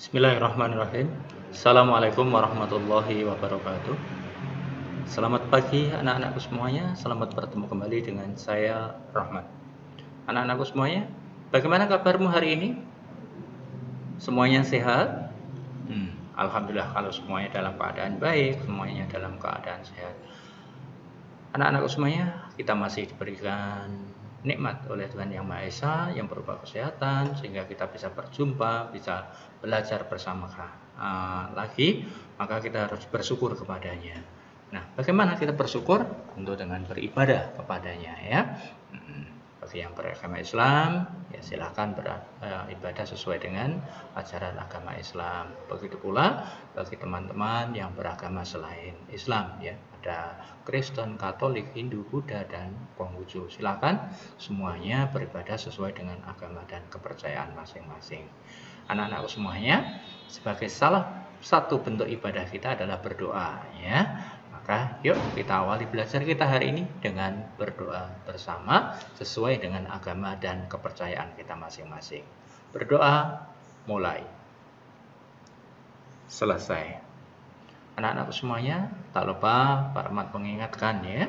Bismillahirrahmanirrahim. Assalamualaikum warahmatullahi wabarakatuh. Selamat pagi anak-anakku semuanya. Selamat bertemu kembali dengan saya Rahmat. Anak-anakku semuanya, bagaimana kabarmu hari ini? Semuanya sehat? Alhamdulillah kalau semuanya dalam keadaan baik, semuanya dalam keadaan sehat. Anak-anakku semuanya, kita masih diberikan nikmat oleh Tuhan Yang Maha Esa yang berupa kesehatan, sehingga kita bisa berjumpa, bisa belajar bersama lagi, maka kita harus bersyukur kepadanya. Nah, bagaimana kita bersyukur? Tentu dengan beribadah kepadanya, ya. Bagi yang beragama Islam, ya silakan beribadah sesuai dengan ajaran agama Islam. Begitu pula bagi teman-teman yang beragama selain Islam, ya. Ada Kristen, Katolik, Hindu, Buddha, dan Konghucu. Silakan semuanya beribadah sesuai dengan agama dan kepercayaan masing-masing. Anak-anakku semuanya, sebagai salah satu bentuk ibadah kita adalah berdoa, ya. Maka yuk kita awali belajar kita hari ini dengan berdoa bersama sesuai dengan agama dan kepercayaan kita masing-masing. Berdoa mulai. Selesai. Anak-anakku semuanya, tak lupa Pak Rahmat mengingatkan, ya,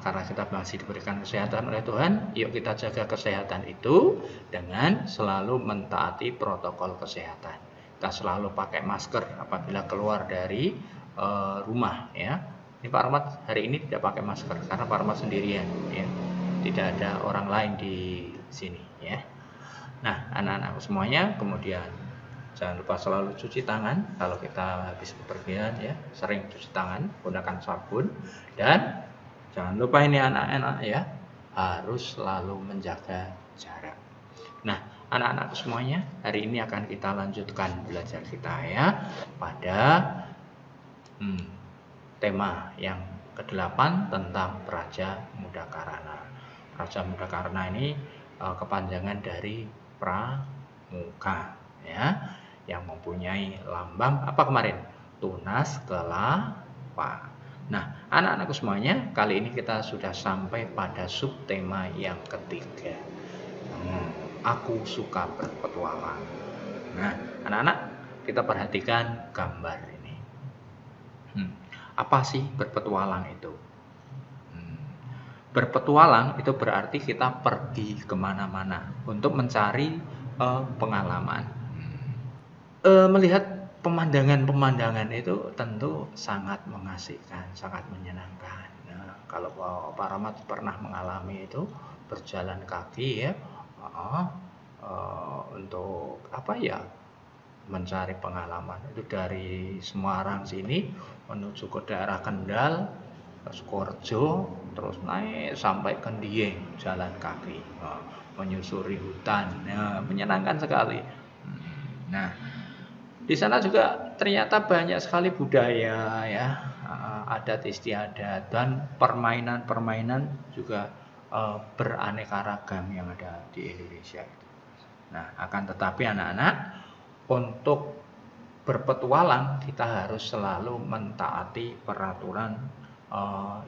karena kita masih diberikan kesehatan oleh Tuhan, yuk kita jaga kesehatan itu dengan selalu mentaati protokol kesehatan. Kita selalu pakai masker apabila keluar dari rumah, ya. Ini Pak Rahmat hari ini tidak pakai masker karena Pak Rahmat sendirian, ya. Tidak ada orang lain di sini, ya. Nah, anak-anakku semuanya, kemudian jangan lupa selalu cuci tangan kalau kita habis bepergian, ya. Sering cuci tangan, gunakan sabun, dan jangan lupa ini anak-anak, ya, harus selalu menjaga jarak. Nah, anak-anakku semuanya, hari ini akan kita lanjutkan belajar kita, ya, pada tema yang ke-8 tentang Praja Mudakarana. Praja Mudakarana ini kepanjangan dari Pramuka, ya, yang mempunyai lambang apa kemarin? Tunas kelapa. Nah, anak-anakku semuanya, kali ini kita sudah sampai pada subtema yang ketiga. Aku suka berpetualang. Nah, anak-anak, kita perhatikan gambar ini. Apa sih berpetualang itu? Berpetualang itu berarti kita pergi kemana-mana untuk mencari pengalaman. Melihat pemandangan-pemandangan itu tentu sangat mengasihkan, sangat menyenangkan. Nah, kalau Pak Rahmat pernah mengalami itu berjalan kaki, ya, untuk apa, ya, mencari pengalaman itu dari Semarang sini menuju ke daerah Kendal, Sukorejo, terus naik sampai ke Dieng, jalan kaki, menyusuri hutan, menyenangkan sekali. Nah, di sana juga ternyata banyak sekali budaya, ya, adat istiadat dan permainan-permainan juga beraneka ragam yang ada di Indonesia. Nah, akan tetapi anak-anak, untuk berpetualang kita harus selalu mentaati peraturan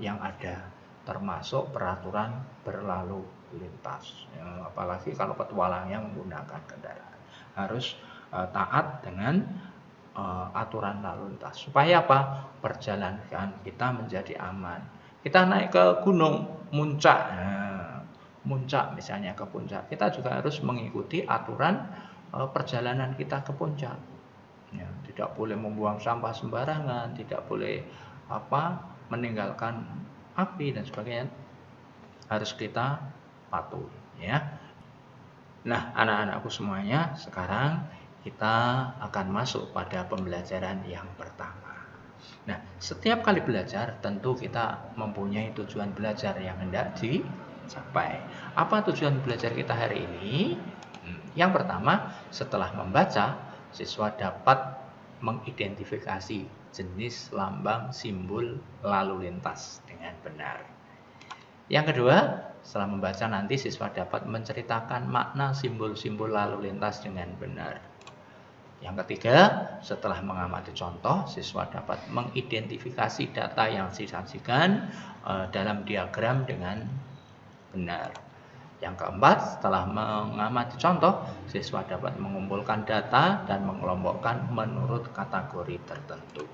yang ada, termasuk peraturan berlalu lintas, ya, apalagi kalau petualangnya menggunakan kendaraan harus taat dengan aturan lalu lintas. Supaya apa? Perjalanan kita menjadi aman. Kita naik ke gunung Muncak, Muncak misalnya, ke puncak, kita juga harus mengikuti aturan perjalanan kita ke puncak. Ya, tidak boleh membuang sampah sembarangan, tidak boleh meninggalkan api dan sebagainya. Harus kita patuhi, ya. Nah, anak-anakku semuanya, sekarang kita akan masuk pada pembelajaran yang pertama. Nah, setiap kali belajar tentu kita mempunyai tujuan belajar yang hendak dicapai. Apa tujuan belajar kita hari ini? Yang pertama, setelah membaca, siswa dapat mengidentifikasi jenis lambang simbol lalu lintas dengan benar. Yang kedua, setelah membaca nanti siswa dapat menceritakan makna simbol-simbol lalu lintas dengan benar. Yang ketiga, setelah mengamati contoh, siswa dapat mengidentifikasi data yang disajikan dalam diagram dengan benar. Yang keempat, setelah mengamati contoh, siswa dapat mengumpulkan data dan mengelompokkan menurut kategori tertentu.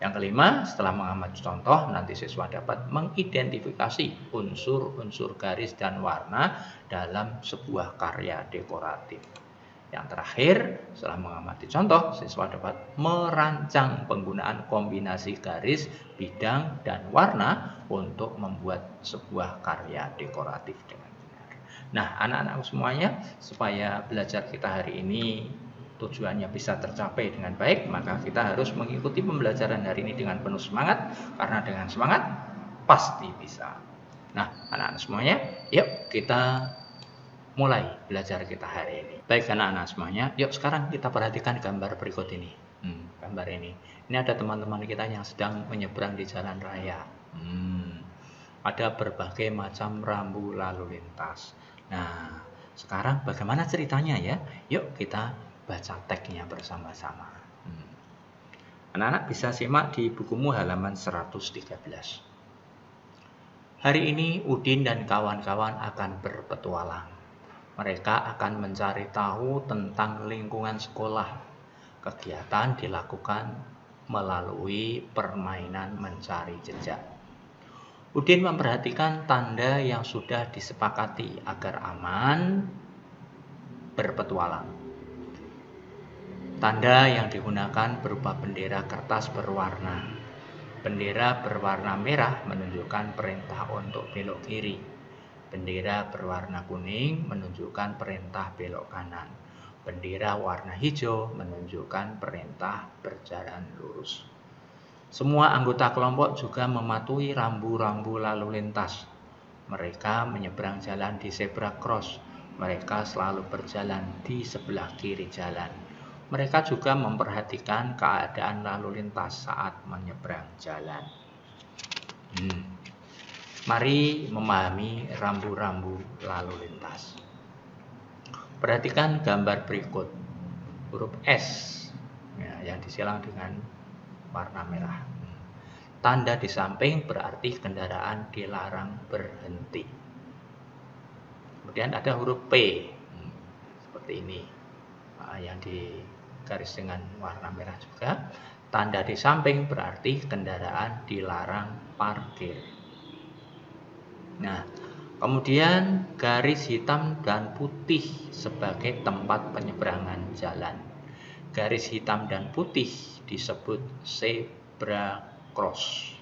Yang kelima, setelah mengamati contoh, nanti siswa dapat mengidentifikasi unsur-unsur garis dan warna dalam sebuah karya dekoratif. Yang terakhir, setelah mengamati contoh, siswa dapat merancang penggunaan kombinasi garis, bidang, dan warna untuk membuat sebuah karya dekoratif dengan benar. Nah, anak-anak semuanya, supaya belajar kita hari ini tujuannya bisa tercapai dengan baik, maka kita harus mengikuti pembelajaran hari ini dengan penuh semangat, karena dengan semangat pasti bisa. Nah, anak-anak semuanya, yuk kita mulai belajar kita hari ini. Baik anak-anak semuanya, yuk sekarang kita perhatikan gambar berikut ini. Gambar ini. Ini ada teman-teman kita yang sedang menyeberang di jalan raya. Ada berbagai macam rambu lalu lintas. Nah, sekarang bagaimana ceritanya ya? Yuk kita baca teksnya bersama-sama. Anak-anak bisa simak di bukumu halaman 113. Hari ini Udin dan kawan-kawan akan berpetualang. Mereka akan mencari tahu tentang lingkungan sekolah. Kegiatan dilakukan melalui permainan mencari jejak. Udin memperhatikan tanda yang sudah disepakati agar aman berpetualang. Tanda yang digunakan berupa bendera kertas berwarna. Bendera berwarna merah menunjukkan perintah untuk belok kiri. Bendera berwarna kuning menunjukkan perintah belok kanan. Bendera warna hijau menunjukkan perintah berjalan lurus. Semua anggota kelompok juga mematuhi rambu-rambu lalu lintas. Mereka menyeberang jalan di zebra cross. Mereka selalu berjalan di sebelah kiri jalan. Mereka juga memperhatikan keadaan lalu lintas saat menyeberang jalan. Mari memahami rambu-rambu lalu lintas. Perhatikan gambar berikut. Huruf S ya, yang disilang dengan warna merah. Tanda di samping berarti kendaraan dilarang berhenti. Kemudian ada huruf P seperti ini, yang digaris dengan warna merah juga. Tanda di samping berarti kendaraan dilarang parkir. Nah, kemudian garis hitam dan putih sebagai tempat penyeberangan jalan. Garis hitam dan putih disebut zebra cross.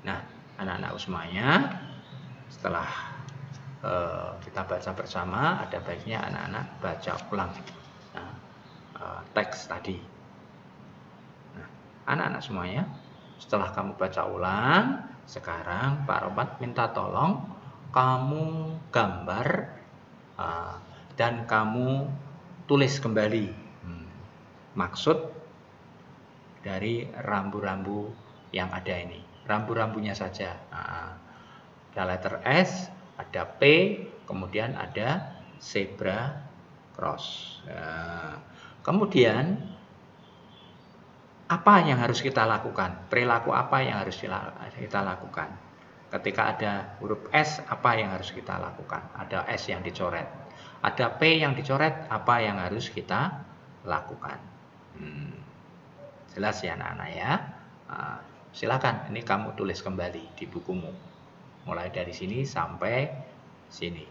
Nah, anak-anak semuanya, setelah kita baca bersama, ada baiknya anak-anak baca ulang teks tadi. Nah, anak-anak semuanya, setelah kamu baca ulang, sekarang Pak Robat minta tolong kamu gambar dan kamu tulis kembali maksud dari rambu-rambu yang ada ini. Rambu-rambunya saja. Ada letter S, ada P, kemudian ada zebra cross. Kemudian apa yang harus kita lakukan? Perilaku apa yang harus kita lakukan? Ketika ada huruf S, apa yang harus kita lakukan? Ada S yang dicoret. Ada P yang dicoret, apa yang harus kita lakukan? Jelas ya anak-anak ya? Silakan, ini kamu tulis kembali di bukumu. Mulai dari sini sampai sini.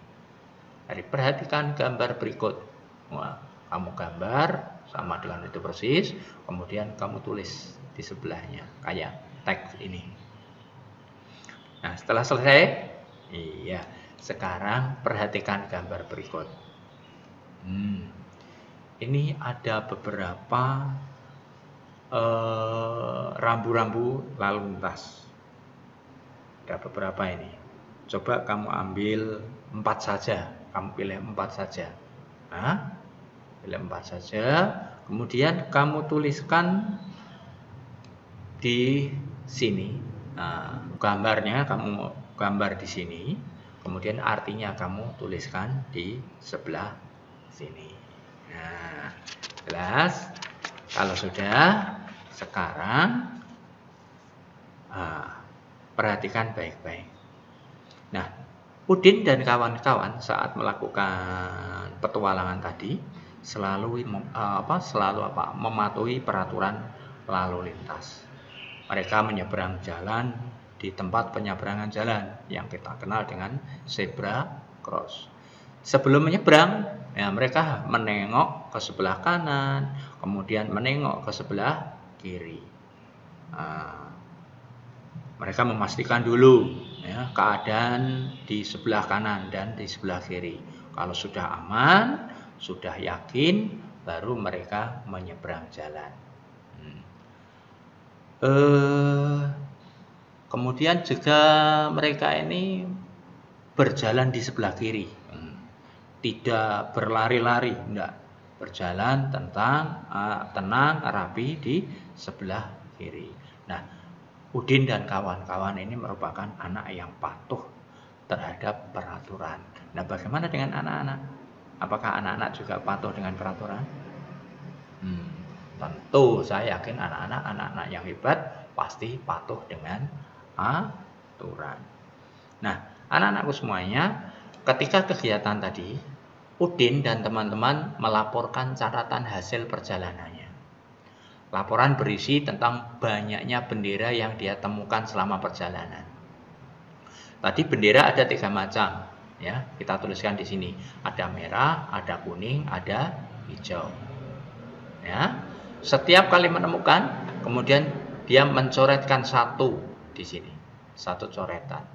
Mari perhatikan gambar berikut. Kamu gambar sama dengan itu persis, kemudian kamu tulis di sebelahnya kayak teks ini. Nah, setelah selesai, sekarang perhatikan gambar berikut. Ini ada beberapa rambu-rambu lalu lintas. Ada beberapa ini. Coba kamu ambil 4 saja. Kamu pilih 4 saja. Pilih 4 saja. Kemudian kamu tuliskan di sini. Gambarnya kamu gambar di sini. Kemudian artinya kamu tuliskan di sebelah sini. Nah, jelas? Kalau sudah, sekarang perhatikan baik-baik. Nah, Udin dan kawan-kawan saat melakukan petualangan tadi selalu mematuhi peraturan lalu lintas. Mereka menyeberang jalan di tempat penyeberangan jalan yang kita kenal dengan zebra cross. Sebelum menyeberang, ya mereka menengok ke sebelah kanan, kemudian menengok ke sebelah kiri. Mereka memastikan dulu ya, keadaan di sebelah kanan dan di sebelah kiri. Kalau sudah aman, sudah yakin, baru mereka menyeberang jalan. Kemudian juga mereka ini berjalan di sebelah kiri, tidak berlari-lari, enggak, berjalan tenang, rapi di sebelah kiri. Nah, Udin dan kawan-kawan ini merupakan anak yang patuh terhadap peraturan. Nah, bagaimana dengan anak-anak? Apakah anak-anak juga patuh dengan peraturan? Tentu saya yakin anak-anak yang hebat pasti patuh dengan aturan. Nah, anak-anakku semuanya, ketika kegiatan tadi, Udin dan teman-teman melaporkan catatan hasil perjalanannya. Laporan berisi tentang banyaknya bendera yang dia temukan selama perjalanan. Tadi bendera ada 3 macam, ya. Kita tuliskan di sini. Ada merah, ada kuning, ada hijau. Ya. Setiap kali menemukan, kemudian dia mencoretkan satu di sini, satu coretan.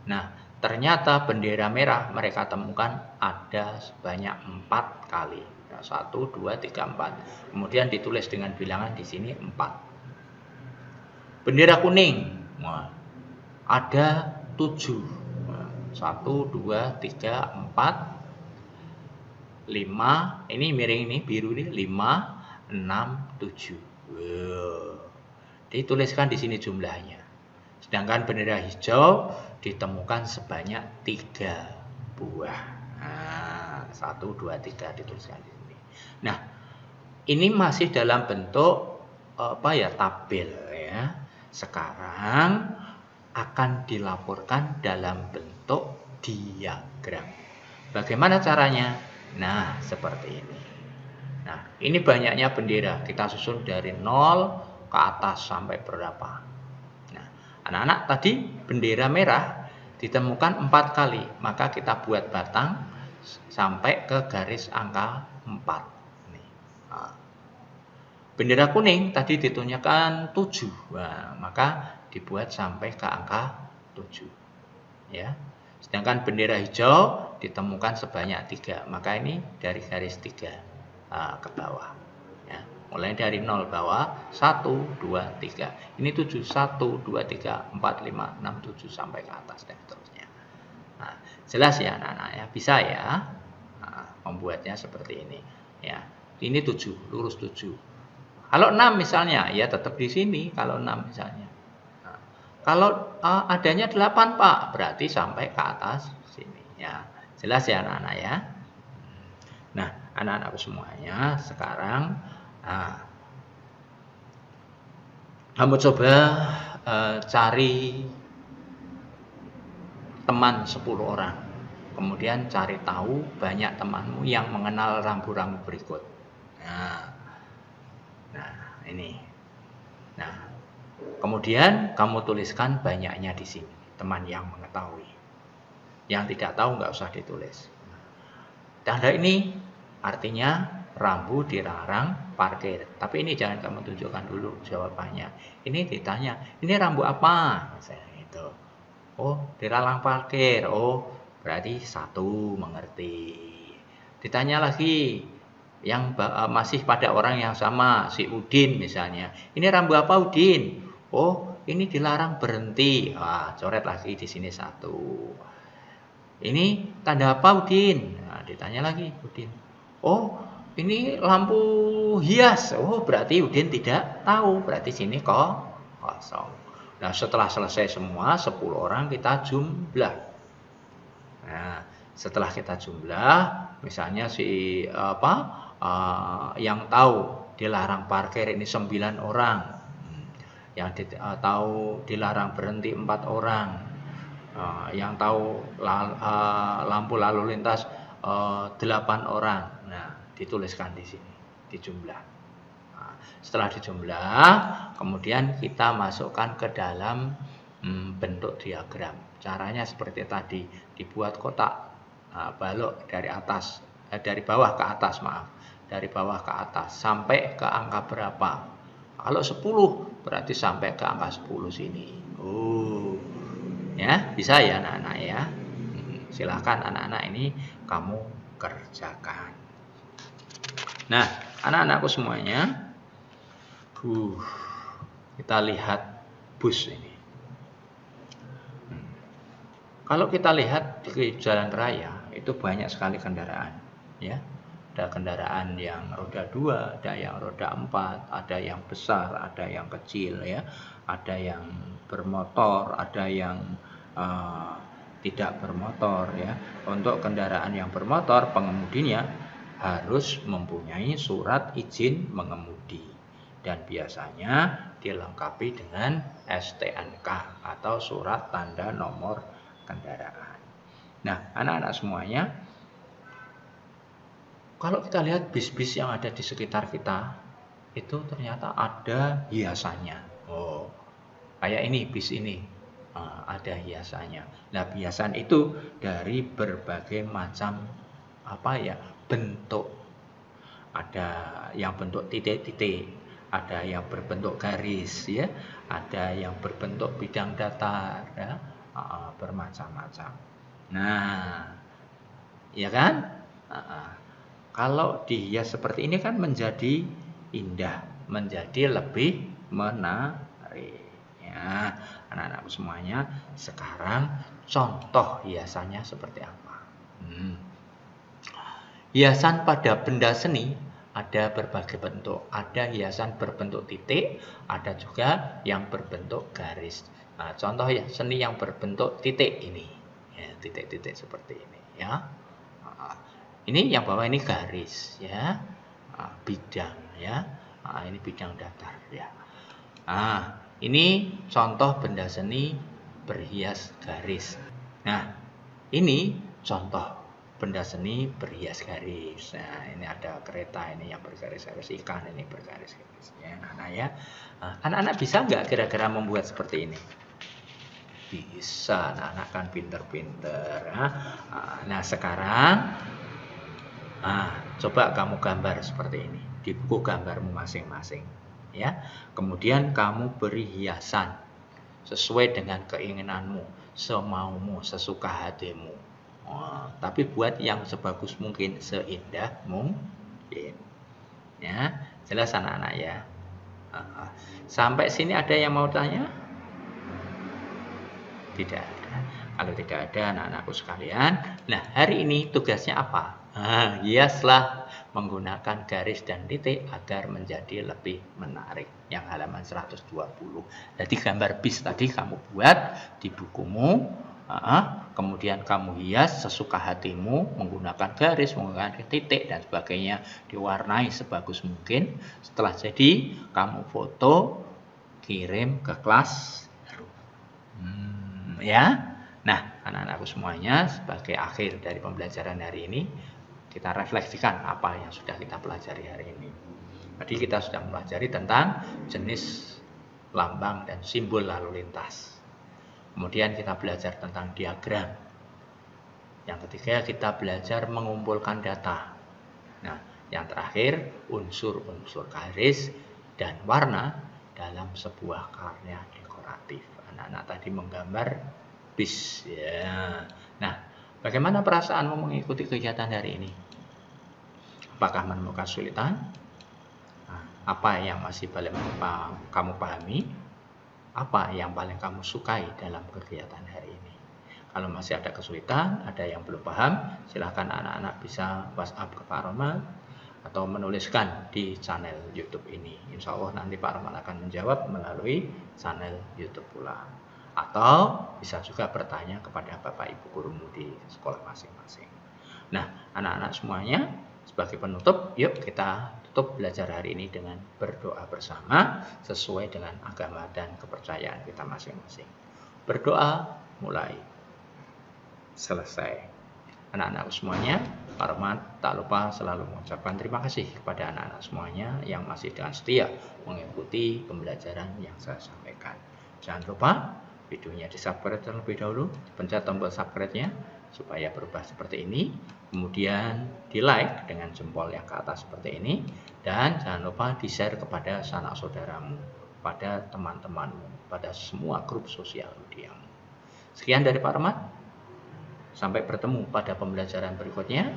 Nah, ternyata bendera merah mereka temukan ada sebanyak 4 kali. 1, 2, 3, 4. Kemudian ditulis dengan bilangan di sini 4. Bendera kuning, ada 7. 1, 2, 3, 4, 5. Ini miring ini, biru ini 5, 6, 7. Dituliskan di sini jumlahnya. Sedangkan bendera hijau ditemukan sebanyak 3 buah. 1, 2, 3 dituliskan di sini. Nah, ini masih dalam bentuk tabel ya. Sekarang akan dilaporkan dalam bentuk diagram. Bagaimana caranya? Nah, seperti ini. Nah, ini banyaknya bendera. Kita susun dari 0 ke atas sampai berapa. Nah, anak-anak tadi bendera merah ditemukan 4 kali. Maka kita buat batang sampai ke garis angka 4. Bendera kuning tadi ditunjukkan 7. Nah, maka dibuat sampai ke angka 7. Ya. Sedangkan bendera hijau ditemukan sebanyak 3. Maka ini dari garis 3 ke bawah. Ya. Mulai dari 0 bawah 1, 2, 3. Ini 7, 1, 2, 3, 4, 5, 6, 7 sampai ke atas dan seterusnya. Nah, jelas ya anak-anak ya, bisa ya membuatnya seperti ini. Ya. Ini 7, lurus 7. Kalau 6 misalnya, ya tetap di sini kalau 6 misalnya. Nah, kalau adanya 8, Pak, berarti sampai ke atas sini. Ya, jelas ya anak-anak ya. Nah, anak-anak semuanya sekarang kamu coba cari teman 10 orang. Kemudian cari tahu banyak temanmu yang mengenal rambu-rambu berikut. Nah, ini. Nah, kemudian kamu tuliskan banyaknya di sini, teman yang mengetahui. Yang tidak tahu nggak usah ditulis. Tanda ini artinya rambu dilarang parkir. Tapi ini jangan kamu tunjukkan dulu jawabannya. Ini ditanya, ini rambu apa? Misalnya itu. Oh, dilarang parkir. Oh, berarti 1 mengerti. Ditanya lagi, yang masih pada orang yang sama, si Udin misalnya. Ini rambu apa Udin? Oh, ini dilarang berhenti. Coret lagi di sini 1. Ini tanda apa Udin? Nah, ditanya lagi Udin. Oh, ini lampu hias. Oh, berarti Udin tidak tahu. Berarti sini kosong. Nah, setelah selesai semua 10 orang kita jumlah. Nah, setelah kita jumlah, misalnya si yang tahu dilarang parkir ini 9 orang, yang tahu dilarang berhenti 4 orang, Yang tahu lampu lalu lintas 8 orang. Nah, dituliskan di sini, dijumlah. Nah, setelah dijumlah, kemudian kita masukkan ke dalam bentuk diagram. Caranya seperti tadi, dibuat kotak balok dari atas, dari bawah ke atas, maaf. Dari bawah ke atas sampai ke angka berapa? Kalau 10 berarti sampai ke angka 10 sini. Ya, bisa ya anak-anak ya. Silakan anak-anak ini kamu kerjakan. Nah, anak-anakku semuanya, kita lihat bus ini. Kalau kita lihat di jalan raya itu banyak sekali kendaraan, ya. Ada kendaraan yang roda 2, ada yang roda 4, ada yang besar, ada yang kecil, ya. Ada yang bermotor, ada yang tidak bermotor, ya. Untuk kendaraan yang bermotor, pengemudinya harus mempunyai surat izin mengemudi dan biasanya dilengkapi dengan STNK atau surat tanda nomor kendaraan. Nah, anak-anak semuanya, kalau kita lihat bis-bis yang ada di sekitar kita, itu ternyata ada hiasannya. Kayak ini, bis ini, ada hiasannya. Nah, hiasan itu dari berbagai macam bentuk. Ada yang bentuk titik-titik, ada yang berbentuk garis, ya, ada yang berbentuk bidang datar, ya, bermacam-macam. Nah, ya kan? Kalau dihias seperti ini kan menjadi indah, menjadi lebih menarik. Ya, anak-anak semuanya, sekarang contoh hiasannya seperti apa? Hiasan pada benda seni ada berbagai bentuk. Ada hiasan berbentuk titik, ada juga yang berbentuk garis. Nah, contoh ya seni yang berbentuk titik ini, ya, titik-titik seperti ini, ya. Ini yang bawah ini garis, ya, bidang, ya. Ini bidang datar, ya. Ini contoh benda seni berhias garis. Nah, ini contoh benda seni berhias garis. Nah, ini ada kereta ini yang bergaris-garis, ikan ini bergaris-garis. Ya, anak-anak ya. Anak-anak bisa nggak kira-kira membuat seperti ini? Bisa, anak-anak kan pinter-pinter. Nah, sekarang coba kamu gambar seperti ini di buku gambarmu masing-masing. Ya, kemudian kamu beri hiasan sesuai dengan keinginanmu, semaumu, sesuka hatimu. Tapi buat yang sebagus mungkin, seindah mungkin. Ya, jelas anak-anak ya. Sampai sini ada yang mau tanya? Tidak ada. Kalau tidak ada anak-anakku sekalian, nah hari ini tugasnya apa? Hiaslah menggunakan garis dan titik agar menjadi lebih menarik. Yang halaman 120. Jadi gambar bis tadi kamu buat di bukumu, kemudian kamu hias sesuka hatimu menggunakan garis, menggunakan titik dan sebagainya, diwarnai sebagus mungkin. Setelah jadi, kamu foto, kirim ke kelas. Ya. Nah, anak-anakku semuanya, sebagai akhir dari pembelajaran hari ini, kita refleksikan apa yang sudah kita pelajari hari ini. Tadi kita sudah mempelajari tentang jenis lambang dan simbol lalu lintas. Kemudian kita belajar tentang diagram. Yang ketiga, kita belajar mengumpulkan data. Nah, yang terakhir, unsur-unsur garis dan warna dalam sebuah karya dekoratif. Anak-anak tadi menggambar bis, ya. Nah, bagaimana perasaanmu mengikuti kegiatan hari ini? Apakah menemukan kesulitan? Apa yang masih paling kamu pahami? Apa yang paling kamu sukai dalam kegiatan hari ini? Kalau masih ada kesulitan, ada yang belum paham, silakan anak-anak bisa WhatsApp ke Pak Romal atau menuliskan di channel YouTube ini. Insya Allah nanti Pak Romal akan menjawab melalui channel YouTube pula. Atau bisa juga bertanya kepada Bapak Ibu gurumu di sekolah masing-masing. Nah, anak-anak semuanya, sebagai penutup, yuk kita tutup belajar hari ini dengan berdoa bersama sesuai dengan agama dan kepercayaan kita masing-masing. Berdoa mulai. selesai. Anak-anak semuanya, Pak Rahmat tak lupa selalu mengucapkan terima kasih kepada anak-anak semuanya yang masih dengan setia mengikuti pembelajaran yang saya sampaikan. Jangan lupa videonya di-subscribe terlebih dahulu, pencet tombol subscribe-nya supaya berubah seperti ini, kemudian di-like dengan jempol yang ke atas seperti ini, dan jangan lupa di-share kepada sanak saudaramu, pada teman-temanmu, pada semua grup sosial mediamu. Sekian dari Pak Rahmat. Sampai bertemu pada pembelajaran berikutnya.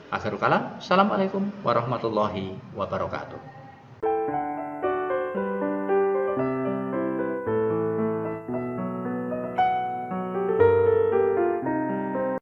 Akhirul kalam, assalamualaikum warahmatullahi wabarakatuh.